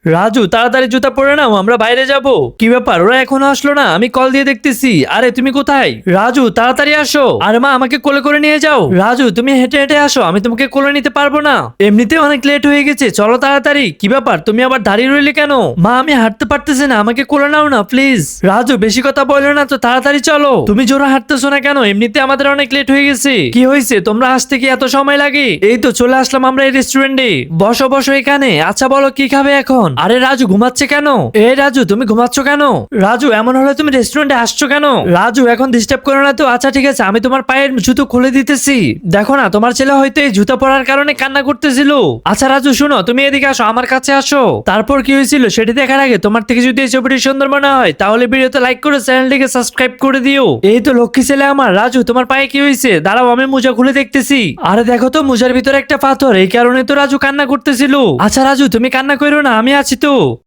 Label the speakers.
Speaker 1: রাজু তাড়াতাড়ি জুতা পরে নাও, আমরা বাইরে যাব। কি ব্যাপার, ওরা এখনো আসলো না? আমি কল দিয়ে দেখতেছি। আরে তুমি কোথায়? রাজু তাড়াতাড়ি আসো। আরে মা, আমাকে কোলে করে নিয়ে যাও। রাজু তুমি হেঁটে হেঁটে আসো, আমি তোমাকে কোলে নিতে পারবো না। এমনিতে অনেক লেট হয়ে গেছে, চলো তাড়াতাড়ি। কি ব্যাপার, তুমি আবার দাঁড়িয়ে রইলে কেন? মা আমি হাঁটতে পারতেছি না, আমাকে কোলে নাও না প্লিজ। রাজু বেশি কথা বলো না তো, তাড়াতাড়ি চলো। তুমি জোরে হাঁটতেছো না কেন? এমনিতে আমাদের অনেক লেট হয়ে গেছে। কি হয়েছে, তোমরা আসতে কি এত সময় লাগে? এই তো চলে আসলাম আমরা এই রেস্টুরেন্টে। বসো বসো এখানে। আচ্ছা বলো কি খাবে এখন? আরে রাজু ঘুমাচ্ছে কেন? এই রাজু তুমি ঘুমাচ্ছ কেন? রাজু এমন হলে তুমি রেস্টুরেন্টে আসছো কেন? রাজু এখন ডিস্টার্ব করো না তো। আচ্ছা ঠিক আছে, আমি তোমার পায়ের জুতো খুলে দিতেছি। দেখো না, তোমার ছেলে হয়তো এই জুতা পরার কারণে কান্না করতেছিল। আচ্ছা রাজু শোনো, তুমি এদিকে আসো, আমার কাছে আসো। তারপর কি হয়েছিল সেটি দেখার আগে তোমার থেকে যদি এই ছবিটি সুন্দর মনে হয় তাহলে ভিডিওতে লাইক করে চ্যানেলটিকে সাবস্ক্রাইব করে দিও। এই তো লক্ষ্মী ছেলে আমার। রাজু তোমার পায়ে কি হয়েছে? দাঁড়াও আমি মোজা খুলে দেখতেছি। আরে দেখো তো, মোজার ভিতরে একটা পাথর, এই কারণে তো রাজু কান্না করতেছিল। আচ্ছা রাজু তুমি কান্না করো না, আমি আছি তো।